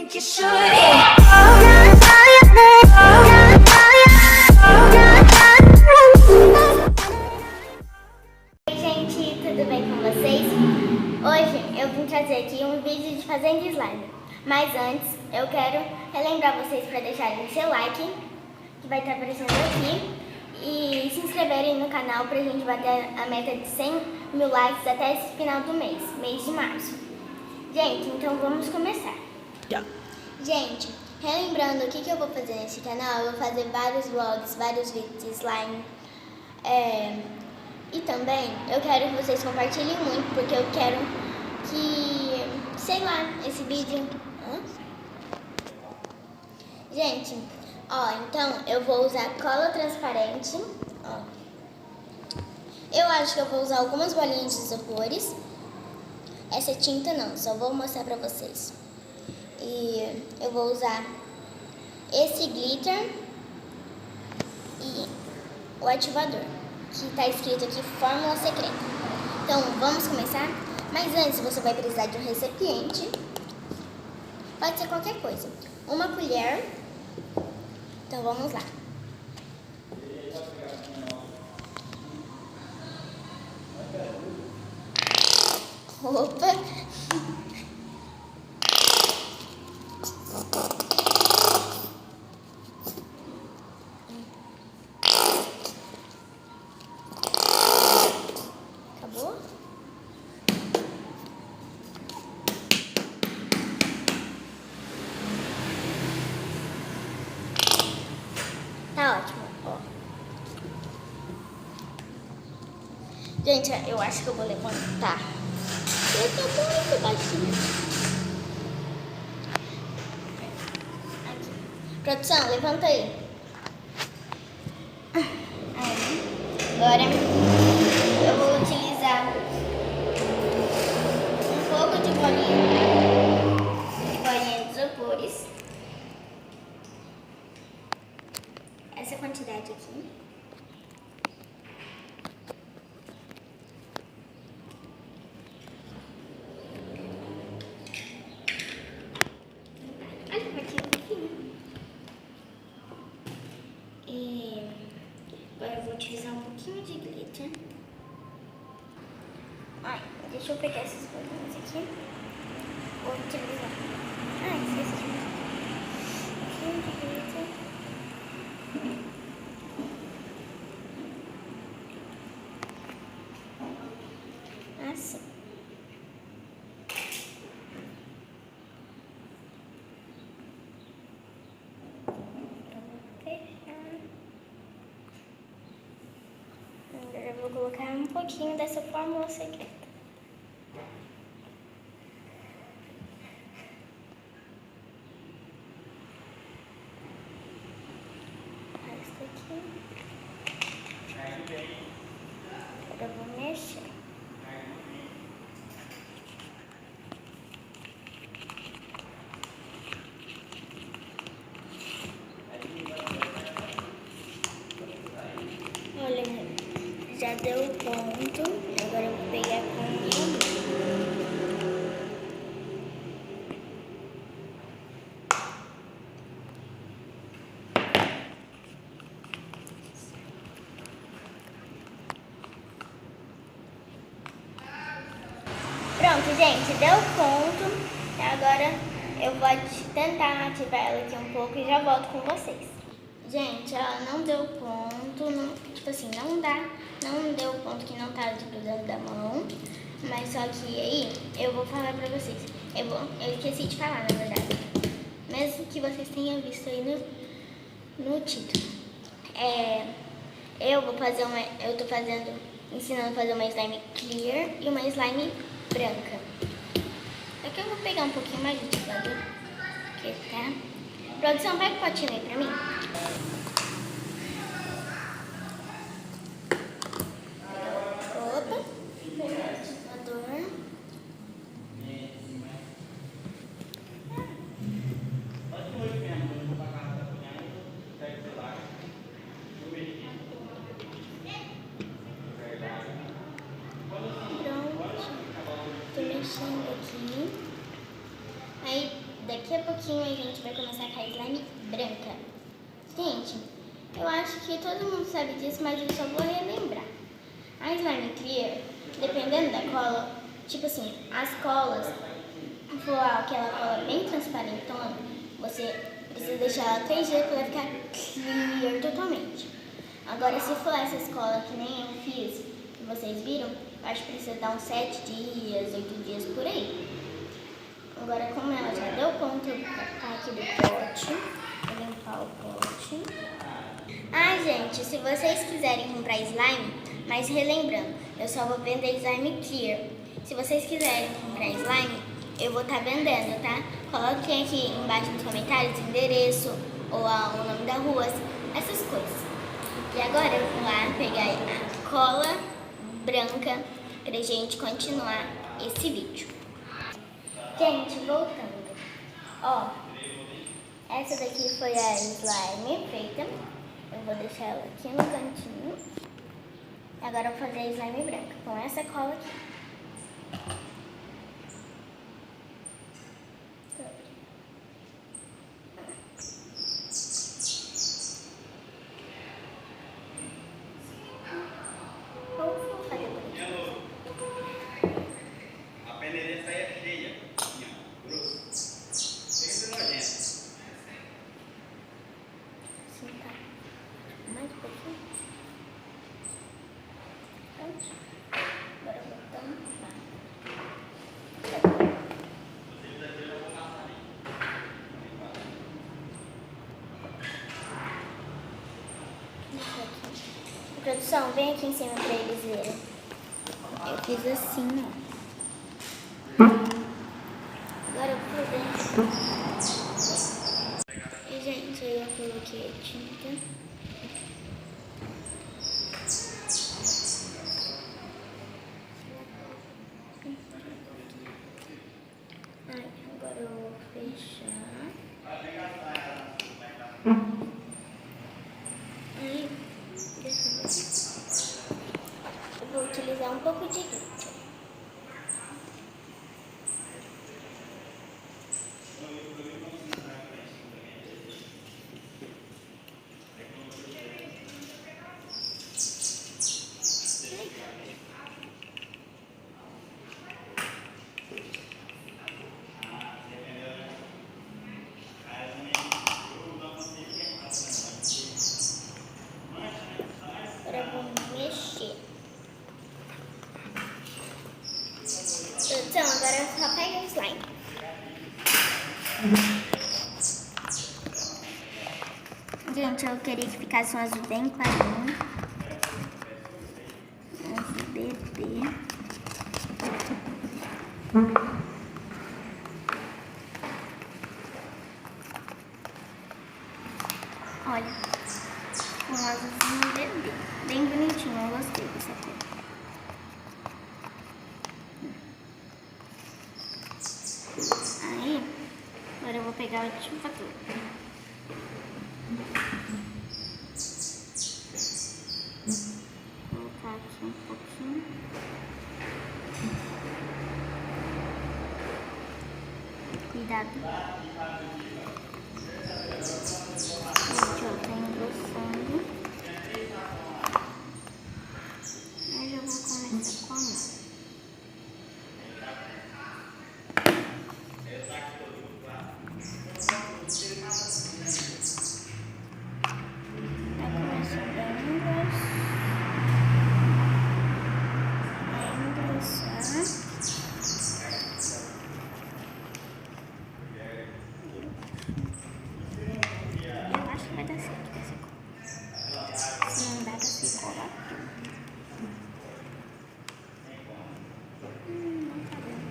think you should. Oi gente, tudo bem com vocês? Hoje eu vim trazer aqui um vídeo de fazendo slime. Mas antes eu quero relembrar vocês para deixarem seu like, que vai estar aparecendo aqui, e se inscreverem no canal pra gente bater a meta de 100 mil likes até esse final do mês de março. Gente, então vamos começar. Gente, relembrando o que eu vou fazer nesse canal, eu vou fazer vários vlogs, vários vídeos de slime. E também eu quero que vocês compartilhem muito, porque eu quero que, sei lá, esse vídeo... Gente, ó, então eu vou usar cola transparente, ó. Eu acho que eu vou usar algumas bolinhas de isopores. Essa tinta não, só vou mostrar pra vocês. E eu vou usar esse glitter e o ativador, que tá escrito aqui fórmula secreta. Então vamos começar? Mas antes você vai precisar de um recipiente. Pode ser qualquer coisa. Uma colher. Então vamos lá. Opa! Acabou? Tá ótimo, ó. Gente, eu acho que eu vou levantar. Eu tô muito baixinho. Aqui. Produção, levanta aí. Agora eu vou utilizar um pouco de bolinha de isopores. Essa quantidade aqui. E agora eu vou utilizar um pouquinho de glitter. Ai, deixa eu pegar essas bolinhas aqui. Vou utilizar. Ai, esqueci de um pouquinho de glitter. Assim. Agora eu vou colocar um pouquinho dessa fórmula secreta. Essa aqui. Agora eu vou mexer. Olha, já deu o ponto. Agora eu vou pegar com o meu. Pronto, gente, deu ponto. Agora eu vou tentar ativar ela aqui um pouco e já volto com vocês. Gente, ela não deu ponto, não, tipo assim, não deu ponto que não tá grudando da mão. Mas só que aí eu vou falar pra vocês. Eu esqueci de falar, na verdade. Mesmo que vocês tenham visto aí no título. Eu tô ensinando a fazer uma slime clear e uma slime branca. Só que eu vou pegar um pouquinho mais de ativador, aqui, tá? Produção, pega o potinho aí pra mim. Opa, pegar o ativador. daqui a pouquinho a gente vai começar com a slime branca. Gente, eu acho que todo mundo sabe disso, mas eu só vou relembrar. A slime clear, dependendo da cola, tipo assim, as colas, se for aquela cola bem transparentona, você precisa deixar ela 3 dias para ela ficar clear totalmente. Agora, se for essa escola que nem eu fiz, que vocês viram, eu acho que precisa dar uns 7 dias, 8 dias por aí. Agora, como ela já deu conta, eu vou colocar aqui do pote, vou limpar o pote. Ah, gente, se vocês quiserem comprar slime, mas relembrando, eu só vou vender slime clear. Se vocês quiserem comprar slime, eu vou estar vendendo, tá? Coloquem aqui embaixo nos comentários o endereço ou o nome da rua, essas coisas. E agora eu vou lá pegar a cola branca pra gente continuar esse vídeo. Gente, voltando. Ó, essa daqui foi a slime feita. Eu vou deixar ela aqui no cantinho. Agora eu vou fazer a slime branca com essa cola aqui. A peneira saia cheia, assim, ó, grosso. Sempre nojento. Assim, tá. Mais um pouquinho. Pronto. Agora botamos lá. Produção, vem aqui em cima pra eles verem. Eu fiz assim, ó. Agora eu vou dentro. E, gente, aí eu coloquei a tinta. Ai, agora eu vou fechar. Aí, eu vou utilizar um pouco de glitter. Agora eu vou mexer. Produção, agora só pega o slime. Gente, eu queria que ficasse um azul bem clarinho. Um azul bebê. Olha, um azulzinho bebê. Bem bonitinho, eu gostei dessa cor. Aí, agora eu vou pegar o ativador. Vou colocar aqui um pouquinho. Cuidado. Gente, ó, tá engrossando. Eu já vou começar com a mão. Eu acho que vai dar certo com essa cor. Se não dá pra se colar tudo. Não tá dando.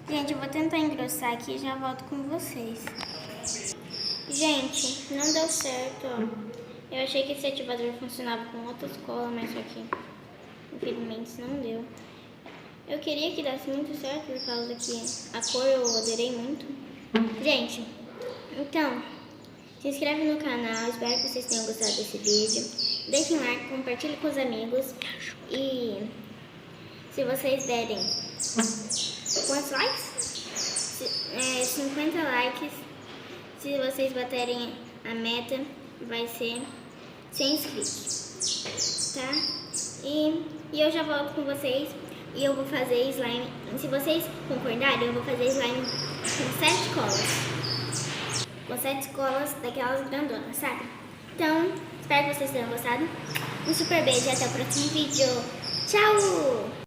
Gente, eu vou tentar engrossar aqui e já volto com vocês. Gente, não deu certo, ó. Eu achei que esse ativador funcionava com outras colas, mas só que infelizmente não deu. Eu queria que desse muito certo por causa que a cor eu adorei muito. Gente, então, se inscreve no canal, espero que vocês tenham gostado desse vídeo. Deixem um like, compartilhe com os amigos e Se vocês derem quantos likes? 50 likes. Se vocês baterem a meta, vai ser 100 inscritos, tá? E eu já volto com vocês e eu vou fazer slime. Se vocês concordarem, eu vou fazer slime com 7 colas. Com 7 colas daquelas grandonas, sabe? Então, espero que vocês tenham gostado. Um super beijo e até o próximo vídeo. Tchau!